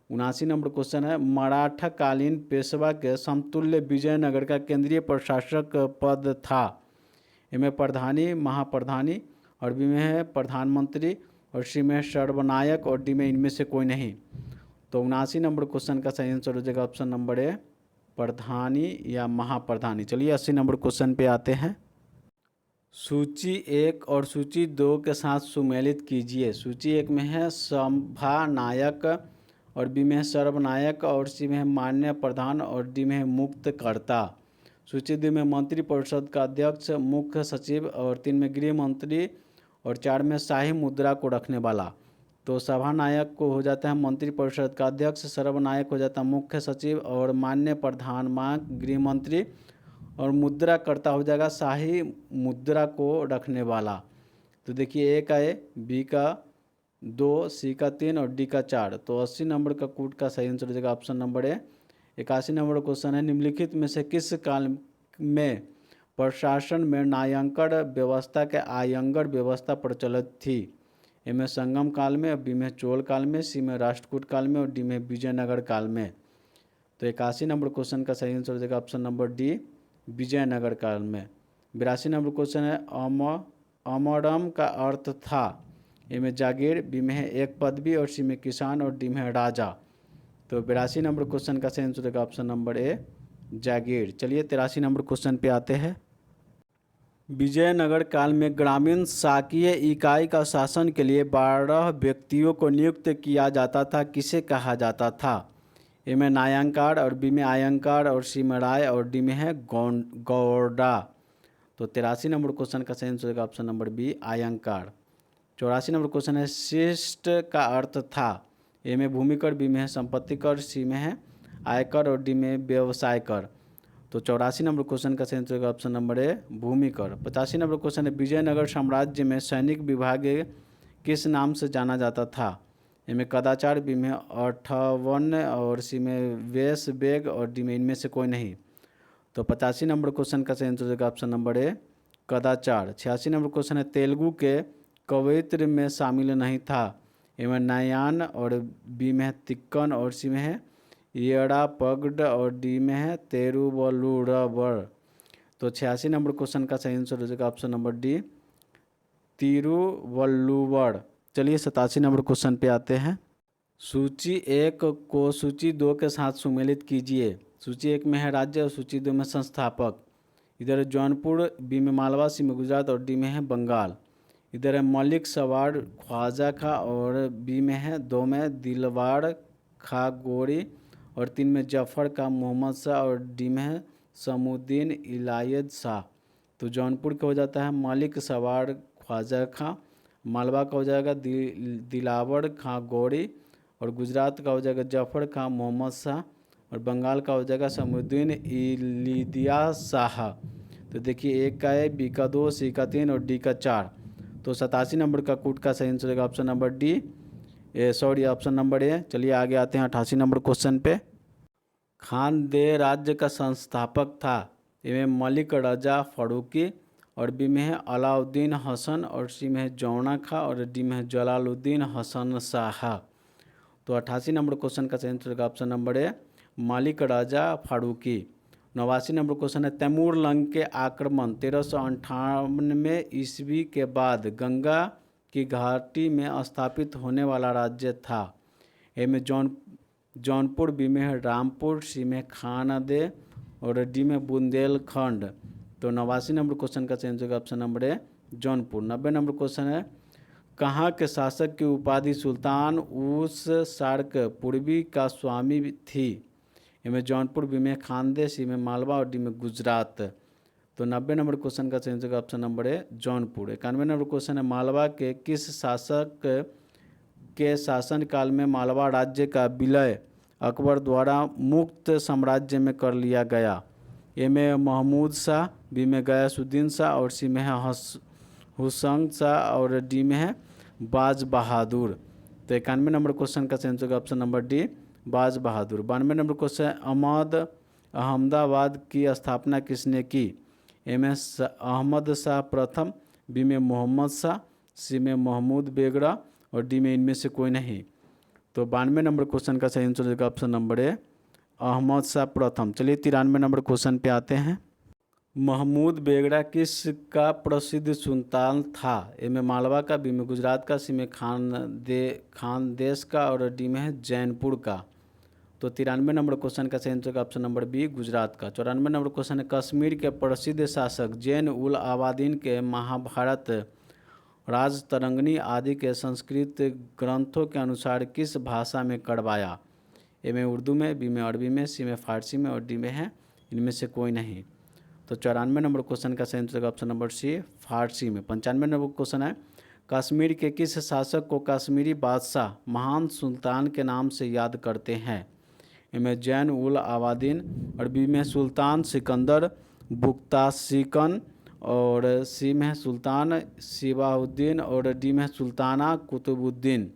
79 नंबर क्वेश्चन है, मराठा कालीन पेशवा के समतुल्य विजयनगर का केंद्रीय प्रशासक पद था। इनमें प्रधानी, महाप्रधानी और बी में है प्रधानमंत्री और सी में है सर्वनायक और डी में इनमें से कोई नहीं। तो 79 नंबर क्वेश्चन का सही आंसर हो जाएगा ऑप्शन नंबर ए प्रधानी या महाप्रधानी। चलिए 80 नंबर क्वेश्चन पे आते हैं। सूची 1 और सूची 2 के साथ सुमेलित कीजिए। सूची 1 में है सभानायक और बी में है सर्वनायक और सी में है मान्य प्रधान और डी में है मुक्तकर्ता। सूची 2 में मंत्री परिषद का अध्यक्ष, मुख्य सचिव और 3 में गृह मंत्री और 4 में शाही मुद्रा को रखने वाला। तो सभानायक को हो जाता है मंत्री परिषद का अध्यक्ष, सर्वनायक हो जाता है मुख्य सचिव और मान्य प्रधान गृह मंत्री और मुद्रा करता हो जाएगा शाही मुद्रा को रखने वाला। तो देखिए ए का ए, बी का 2, सी का 3 और डी का 4। तो 80 नंबर का कूट का सही आंसर हो जाएगा ऑप्शन नंबर ए। 81 नंबर क्वेश्चन है, निम्नलिखित में से किस काल में प्रशासन में न्यायालंकन व्यवस्था के आयंगर व्यवस्था प्रचलित थी। ए में संगम काल में, बी में चोल काल में, सी में राष्ट्रकूट काल में और डी में विजयनगर काल में। तो 81 नंबर क्वेश्चन का सही आंसर हो जाएगा ऑप्शन नंबर डी विजयनगर काल में। 82 नंबर क्वेश्चन है, अमरम का अर्थ था। ए में जागीर, बी में है एक पदवी और सी में किसान और डी में है राजा। तो 82 नंबर क्वेश्चन का सही आंसर होगा ऑप्शन नंबर ए जागीर। चलिए 83 नंबर क्वेश्चन पे आते हैं। विजयनगर काल में ग्रामीण शासकीय इकाई का शासन के लिए 12 व्यक्तियों को नियुक्त किया जाता था। किसे कहा जाता था। ए में नायंकार और बी में आयंकार और सी में राय और डी में है गौड़ा। तो 83 नंबर क्वेश्चन का सही आंसर होगा option number B Ayagar. 84 number question है, शिष्ट का अर्थ था। ए में भूमि कर, बी में है संपत्ति कर, सी में है आयकर और डी में व्यवसाय कर। तो 84 नंबर क्वेश्चन का सही आंसर होगा ऑप्शन नंबर ए भूमि कर। 85 नंबर क्वेश्चन है, विजयनगर साम्राज्य में सैनिक विभाग किस नाम से जाना जाता था। ए में कदाचार, बी में 58 और सी में वेश बेग और डी में इनमें से कोई नहीं। तो 85 नंबर क्वेश्चन का सही आंसर होगा ऑप्शन नंबर ए कदाचार। 86 नंबर क्वेश्चन है, तेलुगु के कवयित्र में शामिल नहीं था। ए में नायान और बी में है तिक्कन और सी में है येड़ापगड और डी में है तेरुवल्लुवर। तो 86 नंबर क्वेश्चन का सही आंसर हो जाएगा ऑप्शन नंबर डी तिरुवल्लुवर। चलिए 87 नंबर क्वेश्चन पे आते हैं। सूची 1 को सूची 2 के साथ सुमेलित कीजिए। सूची 1 में है राज्य और सूची 2 में संस्थापक। इधर है जौनपुर, बी में मालवा, सी में गुजरात और डी में है बंगाल। इधर है मलिक सवार ख्वाजा खा और बी में है 2 में दिलवाड़ खा गोरी और 3 में जफ़र का मोहम्मद शाह और डी में है समुद्दीन इलायत शाह। तो जौनपुर का हो जाता है मलिक सवार ख्वाजा खां, मालवा का हो जाएगा दिलावर खां गौरी और गुजरात का हो जाएगा जफ़र खां मोहम्मद शाह और बंगाल का हो जाएगा समुद्दीन इलिया शाह। तो देखिए एक का है, बी का 2, सी का 3 और डी का 4। तो 87 नंबर का कूट का सही आंसर होगा option number D option number ए। चलिए आगे आते हैं 88 नंबर क्वेश्चन पे। खानदेह राज्य का संस्थापक था। ए में मलिक रजा फारूकी और बी में है अलाउद्दीन हसन और सी में है जौना खां और डी में है जलालुद्दीन हसन शाह। तो 88 नंबर क्वेश्चन का सही आंसर होगा option number A Malik Raza Faruqui. 89 number question है तैमूर लंग के आक्रमण 1398 ईस्वी के बाद गंगा की घाटी में स्थापित होने वाला राज्य था। ए में जौनपुर, बी में है रामपुर, सी में खानदे और डी में बुंदेलखंड। तो 89 नंबर क्वेश्चन का चयन होगा ऑप्शन नंबर ए जौनपुर। 90 नंबर क्वेश्चन है कहाँ के शासक की उपाधि सुल्तान उस सार्क पूर्वी का स्वामी थी। ए में जौनपुर, बी में खानदे, सी में मालवा और डी में गुजरात। तो 90 नंबर क्वेश्चन का चयन होगा ऑप्शन नंबर ए जौनपुर। 91 नंबर क्वेश्चन है मालवा के किस शासक के शासनकाल में मालवा राज्य का विलय अकबर द्वारा मुक्त साम्राज्य में कर लिया गया। ए में महमूद शाह, बी में गयासुद्दीन शाह और सी में है हुसैन शाह और डी में है बाज बहादुर। तो 91 नंबर क्वेश्चन का चयन होगा ऑप्शन नंबर डी बाज बहादुर। 92 नंबर क्वेश्चन है अहमदाबाद की स्थापना किसने की। ए में अहमद शाह प्रथम, बी में मोहम्मद शाह, सी में महमूद बेगड़ा और डी में इनमें से कोई नहीं। तो 92 नंबर क्वेश्चन का सही आंसर होगा option number A Ahmad Shah प्रथम। चलिए 93 नंबर क्वेश्चन पे आते हैं। महमूद बेगड़ा किस का प्रसिद्ध सुल्तान था। ए में मालवा का, बी में गुजरात का, सी में खानदेश का और डी में है जैनपुर का। तो 93 नंबर क्वेश्चन का सही आंसर होगा ऑप्शन नंबर बी गुजरात का। 94 नंबर क्वेश्चन है कश्मीर के प्रसिद्ध शासक जैन उल आबादीन के महाभारत, राजतरंगिणी आदि के संस्कृत ग्रंथों के अनुसार किस भाषा में करवाया। ए में उर्दू में, बी में अरबी में, सी में फारसी में और डी में है इनमें से कोई नहीं। तो 94 नंबर क्वेश्चन का सही आंसर होगा ऑप्शन नंबर सी फारसी में। 95 नंबर क्वेश्चन है कश्मीर के किस शासक को कश्मीरी बादशाह महान सुल्तान के नाम से याद करते हैं। ए में जैन उल आबादीन, अरबी में सुल्तान सिकंदर बुख्तासिकन और सी में है सुल्तान सिबाउद्दीन और डी में है सुल्ताना कुतुबुद्दीन।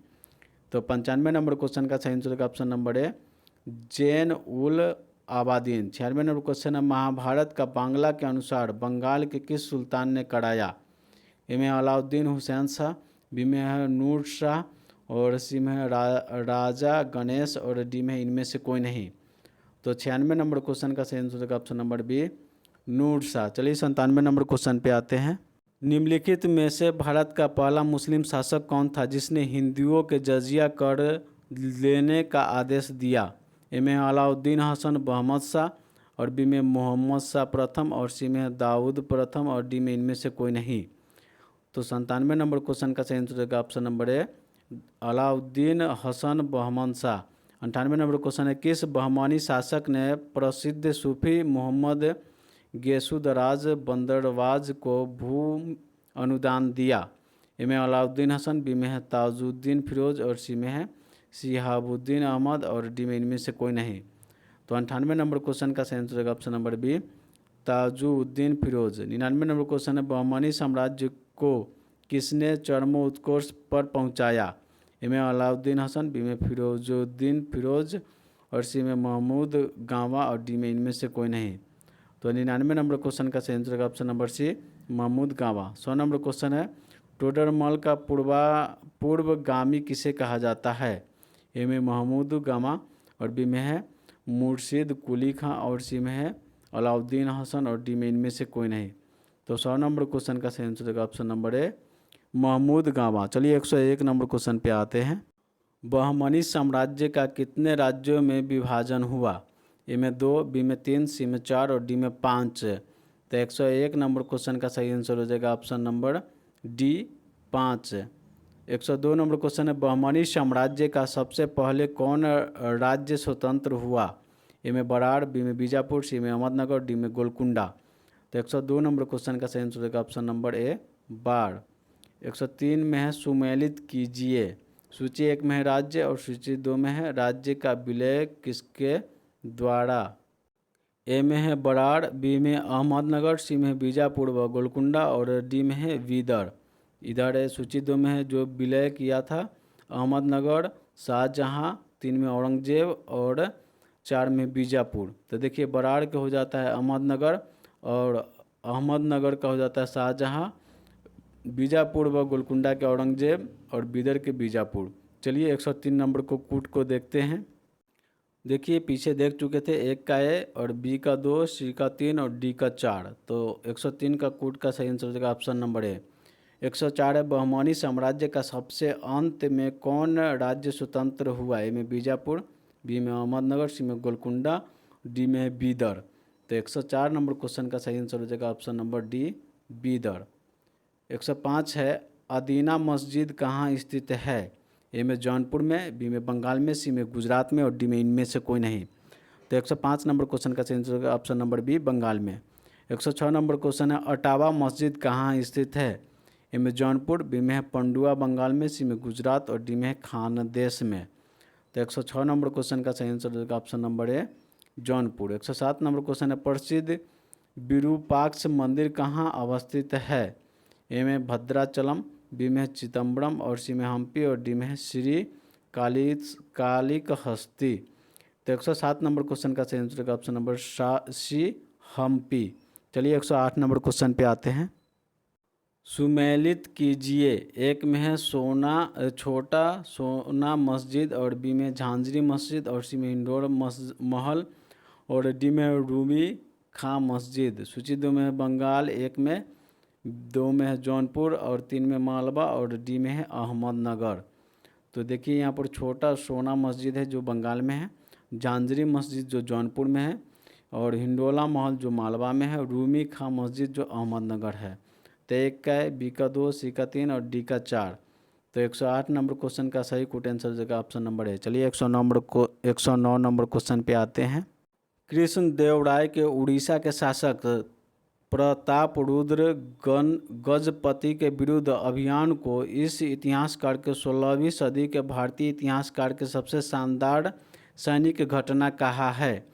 तो 95 नंबर क्वेश्चन का सही आंसर होगा option number A Zain ul Abidin. 96 number question है महाभारत का बांग्ला के अनुसार बंगाल के किस सुल्तान ने कराया। ए में अलाउद्दीन हुसैन शाह, बी में है नूर शाह और सी में है राजा गणेश और डी में इनमें से कोई नहीं। तो 96 नंबर क्वेश्चन का सही आंसर होगा ऑप्शन नंबर बी नूर शाह। चलिए 97 नंबर क्वेश्चन पे आते हैं। निम्नलिखित में से भारत का पहला मुस्लिम शासक कौन था जिसने हिंदुओं के जजिया कर लेने का आदेश दिया। ए में अलाउद्दीन हसन बहमद शाह और बी में मोहम्मद शाह प्रथम और सी में दाऊद प्रथम और डी में इनमें से कोई नहीं। तो 97 नंबर क्वेश्चन का सही आंसर होगा option number A Alauddin Hasan Bahman Shah. 98 number question है किस बहमानी शासक ने प्रसिद्ध सूफी मोहम्मद गेसुदराज बंदरवाज को भू अनुदान दिया। ए में अलाउद्दीन हसन, बी में है ताजुद्दीन फिरोज और सी में है शिहाबुद्दीन अहमद और डी में इनमें से कोई नहीं। तो 98 नंबर क्वेश्चन का सही आंसर होगा option number B Tajuddin Firoz. 99 number question है बहमानी साम्राज्य को किसने चरमोत्कर्ष पर पहुंचाया। ए में अलाउद्दीन हसन, बी में फिरोजुद्दीन फिरोज और सी में महमूद गावा और डी में इनमें से कोई नहीं। तो 99 नंबर क्वेश्चन का सही आंसर होगा ऑप्शन नंबर सी महमूद गावा। 100 नंबर क्वेश्चन है टोडरमल का पूर्वगामी किसे कहा जाता है। ए में महमूद गामा और बी में है मुर्शिद कुली खां और सी में है अलाउद्दीन हसन और डी में इनमें से कोई नहीं। तो 100 नंबर क्वेश्चन का सही आंसर होगा ऑप्शन नंबर ए महमूद गामा। चलिए 101 नंबर क्वेश्चन पे आते हैं। बहमनी साम्राज्य का कितने राज्यों में विभाजन हुआ। ए में 2, बी में 3, सी में 4 और डी में 5। तो 101 नंबर क्वेश्चन का सही आंसर हो जाएगा option number D 5। 102 number question है बहमनी साम्राज्य का सबसे पहले कौन राज्य स्वतंत्र हुआ। ए में बराड़, बी में बीजापुर, सी में अहमदनगर, डी में गोलकुंडा। तो 102 नंबर क्वेश्चन का सही आंसर होगा ऑप्शन नंबर ए बाढ़। 103 में है सुमेलित कीजिए। सूची 1 में है राज्य और सूची 2 में है राज्य का विलय किसके द्वारा। ए में है बराड़, बी में अहमदनगर, सी में है बीजापुर व गोलकुंडा और डी में है विदर। इधर है सूची 2 में है जो विलय किया था अहमदनगर, शाहजहां, 3 में औरंगजेब और 4 में बीजापुर। तो देखिए बराड़ का हो जाता है अहमदनगर और अहमदनगर का हो जाता है शाहजहां, बीजापुर व गोलकुंडा के औरंगजेब और बिदर के बीजापुर। चलिए 103 नंबर को कूट को देखते हैं। देखिए पीछे देख चुके थे, एक का ए और बी का 2, सी का 3 और डी का 4। तो 103 का कूट का सही आंसर हो जाएगा ऑप्शन नंबर ए। 104 है, बहमनी साम्राज्य का सबसे अंत में कौन राज्य स्वतंत्र हुआ? ए में बीजापुर, बी में अहमदनगर, सी में गोलकुंडा, डी में है बीदर। तो 104 नंबर क्वेश्चन का सही आंसर हो जाएगा ऑप्शन नंबर डी, बीदर। 105 है, अदीना मस्जिद कहाँ स्थित है? ए में जौनपुर में, बी में बंगाल में, सी में गुजरात में और डी में इनमें से कोई नहीं। तो 105 नंबर क्वेश्चन का सही आंसर होगा ऑप्शन नंबर बी, बंगाल में। 106 नंबर क्वेश्चन है, अटावा मस्जिद कहाँ स्थित है? ए में जौनपुर, बी में है पंडुआ बंगाल में, सी में गुजरात और डी में है खानदेश में। तो 106 नंबर क्वेश्चन का सही आंसर होगा ऑप्शन नंबर ए, जौनपुर। 107 नंबर क्वेश्चन है, प्रसिद्ध विरूपाक्ष मंदिर कहाँ अवस्थित है? ए में भद्राचलम, बी में है चिदम्बरम और सी में हम्पी और डी में है श्री कालिकहस्ती। तो 107 नंबर क्वेश्चन का सही आंसर होगा ऑप्शन नंबर सी, हम्पी। चलिए 108 नंबर क्वेश्चन पे आते हैं। सुमेलित कीजिए, एक में है छोटा सोना मस्जिद और बी में झांझरी मस्जिद और सी में इंडोर महल और डी में रूमी खां मस्जिद। सूची 2 में है बंगाल, 1 में, 2 में है जौनपुर और 3 में मालवा और डी में है अहमदनगर। तो देखिए यहाँ पर छोटा सोना मस्जिद है जो बंगाल में है, झांझरी मस्जिद जो जौनपुर में है और हिंडोला महल जो मालवा में है, रूमी खां मस्जिद जो अहमदनगर है। तो 1 का है, बी का 2, सी का 3 और डी का 4। तो 108 नंबर क्वेश्चन का सही कूट आंसर हो जाएगा ऑप्शन नंबर है। चलिए 109 नंबर क्वेश्चन पे आते हैं। कृष्ण देव राय के उड़ीसा के शासक प्रताप रुद्र गजपति के विरुद्ध अभियान को इस इतिहासकार के 16वीं सदी के भारतीय इतिहासकार के सबसे शानदार सैनिक घटना कहा है?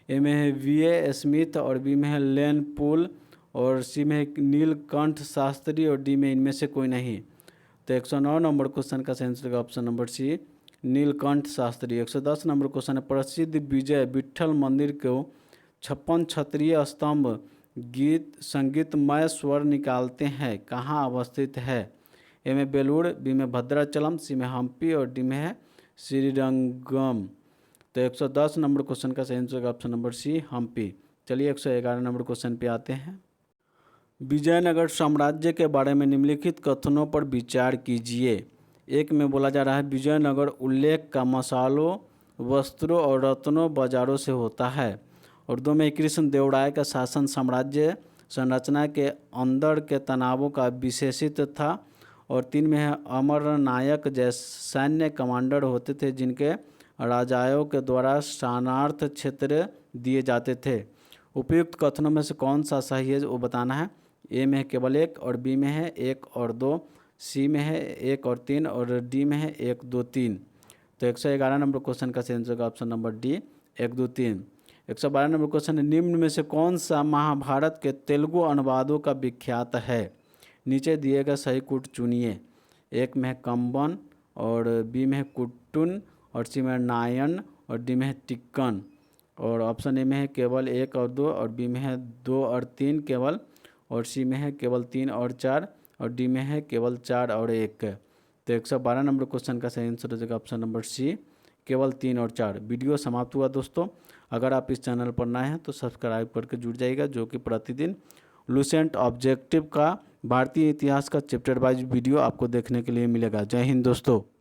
ए में है वी.ए. स्मिथ और बी में है लेन पुल और सी में है नीलकंठ शास्त्री और डी में इनमें से कोई नहीं। तो 109 नंबर क्वेश्चन का सही answer option number C, Nilakantha Shastri. 110 number question है, प्रसिद्ध विजय विट्ठल मंदिर को 56 क्षत्रिय स्तंभ गीत संगीतमय स्वर निकालते हैं कहाँ अवस्थित है? ए में बेलूर, बी में भद्राचलम, सी में हम्पी और डी में है श्रीरंगम। तो 110 नंबर क्वेश्चन का सही answer option number C, Hampi. चलिए 111 नंबर क्वेश्चन पे आते हैं। विजयनगर साम्राज्य के बारे में निम्नलिखित कथनों पर विचार कीजिए। 1 में बोला जा रहा है, विजयनगर उल्लेख का मसालों, वस्त्रों और रत्नों बाजारों से होता है। और 2 में कृष्ण देव राय का शासन साम्राज्य संरचना के अंदर के तनावों का विशेषित था। और 3 में है, अमरनायक जैसे सैन्य कमांडर होते थे जिनके राजाओं के द्वारा शानार्थ क्षेत्र दिए जाते थे। उपयुक्त कथनों में से कौन सा सही है वो बताना है। ए में है केवल 1 और बी में है 1 और 2, सी में है 1 और 3 और डी में है 1, 2, 3। तो 111 नंबर क्वेश्चन का सही answer option number D, 1, 2, 3। 112 number question है, निम्न में से कौन सा महाभारत के तेलुगु अनुवादों का विख्यात है? नीचे दिए गए सही कूट चुनिए। 1 में है कंबन और बी में है कुट्टुन और सी में है नायन और डी में है टिक्कन। और ऑप्शन ए में है केवल 1 और 2 और बी में है 2 और 3 केवल और सी में है केवल 3 और 4 और डी में है केवल 4 और 1। तो 112 नंबर क्वेश्चन का सही आंसर हो जाएगा ऑप्शन नंबर सी, केवल 3 और 4। वीडियो समाप्त हुआ दोस्तों। अगर आप इस चैनल पर नए हैं तो सब्सक्राइब करके जुड़ जाइएगा, जो कि प्रतिदिन लुसेंट ऑब्जेक्टिव का भारतीय इतिहास का चैप्टर वाइज वीडियो आपको देखने के लिए मिलेगा। जय हिंद दोस्तों।